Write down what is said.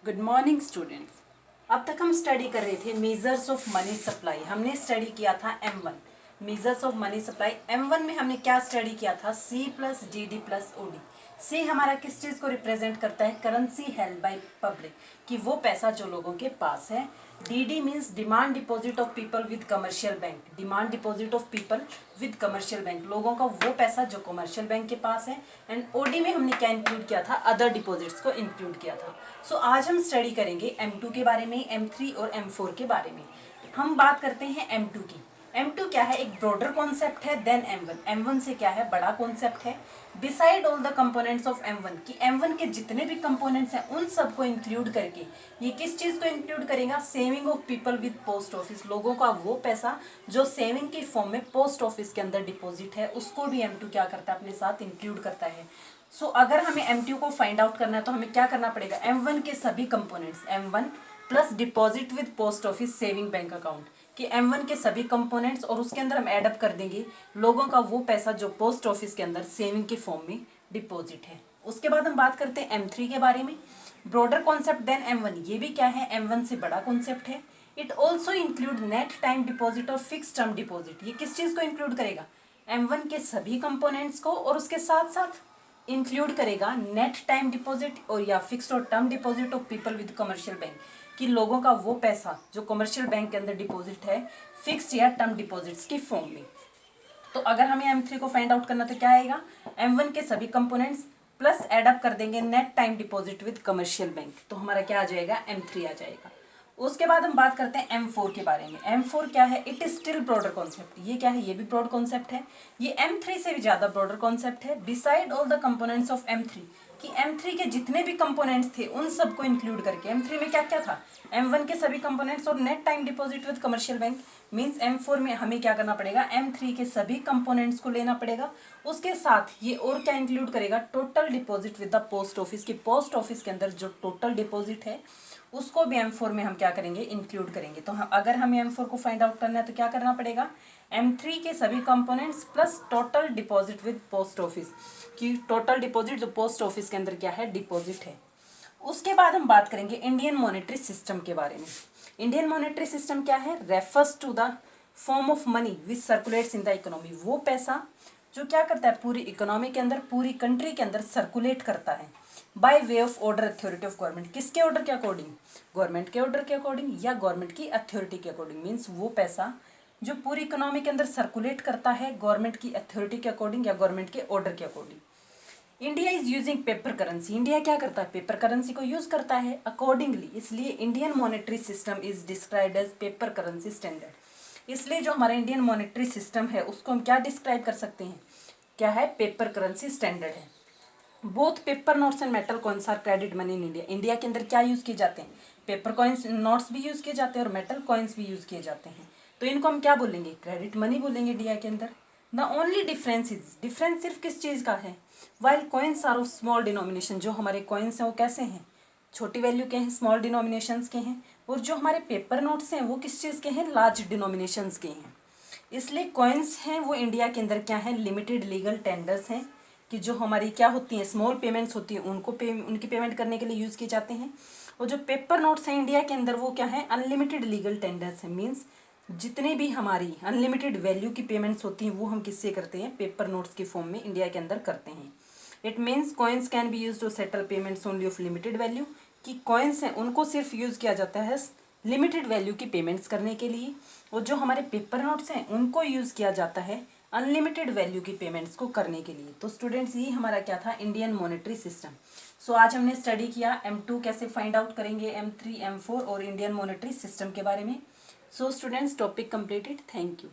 Good morning students. अब तक हम स्टडी कर रहे थे मेजर्स ऑफ मनी सप्लाई। हमने स्टडी किया था M1 measures of money supply. M1 में हमने क्या स्टडी किया था? C plus D D plus O D. C हमारा किस चीज़ को रिप्रेजेंट करता है? करेंसी हेल्ड बाय पब्लिक, कि वो पैसा जो लोगों के पास है। DD means demand deposit of people with commercial bank. Demand deposit of people with commercial bank, लोगों का वो पैसा जो कमर्शियल बैंक के पास है। एंड OD में हमने क्या इंक्लूड किया था? अदर डिपॉजिट्स को इंक्लूड किया था। सो आज हम स्टडी करेंगे M2 के बारे में, M3 और M4 के बारे में। हम बात करते हैं M2 की। M2 क्या है? एक ब्रॉडर कॉन्सेप्ट है देन M1। M1 से क्या है? बड़ा कॉन्सेप्ट है। Beside all the components of M1, कि M1 के जितने भी कंपोनेंट्स हैं उन सबको इंक्लूड करके ये किस चीज़ को इंक्लूड करेगा? Saving of people with post office, लोगों का वो पैसा जो सेविंग की फॉर्म में पोस्ट ऑफिस के अंदर डिपॉजिट है, उसको भी M2 क्या करता है? अपने साथ इंक्लूड करता है। सो अगर हमें M2 को फाइंड आउट करना है तो हमें क्या करना पड़ेगा? M1 के सभी components, M1 plus deposit with post office saving bank account, कि M1 के सभी कंपोनेंट्स और उसके अंदर हम एडअप कर देंगे लोगों का वो पैसा जो पोस्ट ऑफिस के अंदर सेविंग के फॉर्म में डिपॉजिट है। उसके बाद हम बात करते हैं M3 के बारे में। ब्रॉडर कॉन्सेप्ट देन M1, ये भी क्या है? M1 से बड़ा कॉन्सेप्ट है। It also include net time deposit और फिक्स टर्म डिपॉजिट। ये किस चीज़ को इंक्लूड करेगा? M1 के सभी कंपोनेंट्स को, और उसके साथ साथ इंक्लूड करेगा नेट टाइम डिपॉजिट और या फिक्स्ड और term deposit of people with commercial bank, कि लोगों का वो पैसा जो कमर्शियल बैंक के अंदर डिपॉजिट है फिक्स्ड या टर्म डिपॉजिट्स की फॉर्म में। तो अगर हमें M3 को फाइंड आउट करना तो क्या आएगा? M1 के सभी कंपोनेंट्स प्लस एडअप कर देंगे net time deposit with commercial bank, तो हमारा क्या आ जाएगा? M3 आ जाएगा। उसके बाद हम बात करते हैं M4 के बारे में। M4 क्या है? It is still broader concept. ये क्या है? ये भी ब्रॉड कॉन्सेप्ट है। ये M3 से भी ज़्यादा ब्रॉडर कॉन्सेप्ट है। Beside all the components of M3, कि M3 के जितने भी कंपोनेंट्स थे उन सबको इंक्लूड करके। M3 में क्या क्या था? M1 के सभी कंपोनेंट्स और net time deposit with commercial bank. Means M4 में हमें क्या करना पड़ेगा? M3 के सभी कंपोनेंट्स को लेना पड़ेगा। उसके साथ ये और क्या इंक्लूड करेगा? Total deposit with the post office, की पोस्ट ऑफिस के अंदर जो टोटल डिपॉजिट है उसको भी M4 में हम क्या करेंगे? इंक्लूड करेंगे। तो हम अगर हमें M4 को फाइंड आउट करना है तो क्या करना पड़ेगा? M3 के सभी components plus total deposit with post office, कि टोटल डिपॉजिट जो पोस्ट ऑफिस के अंदर क्या है? डिपॉजिट है। उसके बाद हम बात करेंगे इंडियन मॉनेटरी सिस्टम के बारे में। इंडियन मॉनेटरी सिस्टम क्या है? Refers to the form of money which circulates in the economy, वो पैसा जो क्या करता है? पूरी इकोनॉमी के अंदर, पूरी कंट्री के अंदर सर्कुलेट करता है by way of order authority of government. किसके ऑर्डर के अकॉर्डिंग? गवर्नमेंट के ऑर्डर के अकॉर्डिंग या गवर्नमेंट की अथॉरिटी के अकॉर्डिंग। मीन्स वो पैसा जो पूरी इकोनॉमी के अंदर सर्कुलेट करता है गवर्नमेंट की अथॉरिटी के अकॉर्डिंग या गवर्नमेंट के ऑर्डर के according. India is using paper currency. India क्या करता है? पेपर करेंसी को यूज करता है अकॉर्डिंगली। इसलिए Indian monetary system is described as paper currency standard. इसलिए जो हमारा इंडियन मॉनेटरी सिस्टम है उसको हम क्या डिस्क्राइब कर सकते हैं? क्या है? पेपर करेंसी स्टैंडर्ड है। Both paper notes and metal coins are credit money in India. India के अंदर क्या यूज किए जाते हैं? पेपर कॉइन्स नोट्स भी यूज किए जाते हैं और मेटल कॉइन्स भी यूज किए जाते हैं। तो इनको हम क्या बोलेंगे? क्रेडिट मनी बोलेंगे इंडिया के अंदर। The only difference is, difference सिर्फ किस चीज़ का है? While coins are of small denomination, जो हमारे कॉइन्स हैं वो कैसे हैं? छोटी वैल्यू के हैं, स्मॉल डिनोमिनेशंस के हैं। और जो हमारे पेपर नोट्स हैं वो किस चीज़ के हैं? लार्ज डिनोमिनेशंस के हैं। इसलिए कॉइन्स हैं वो इंडिया के अंदर क्या है? लिमिटेड लीगल टेंडर्स हैं, कि जो हमारी क्या होती हैं? स्मॉल पेमेंट्स होती हैं उनको उनकी पेमेंट करने के लिए यूज़ किए जाते हैं। और जो पेपर नोट्स हैं इंडिया के अंदर वो क्या है? अनलिमिटेड लीगल टेंडर्स हैं। मीन्स जितनी भी हमारी अनलिमिटेड वैल्यू की पेमेंट्स होती हैं वो हम किससे करते हैं? पेपर नोट्स की फॉर्म में इंडिया के अंदर करते हैं। It means coins can be use to settle payments only of limited value, कि कॉइन्स हैं उनको सिर्फ यूज़ किया जाता है लिमिटेड वैल्यू की पेमेंट्स करने के लिए। और जो हमारे पेपर नोट्स हैं उनको यूज़ किया जाता है अनलिमिटेड वैल्यू की पेमेंट्स को करने के लिए। तो स्टूडेंट्स ये हमारा क्या था? Indian monetary system. सो आज हमने स्टडी किया M2 कैसे फाइंड आउट करेंगे, M3 M4 और इंडियन मॉनेटरी सिस्टम के बारे में। So students topic completed. Thank you.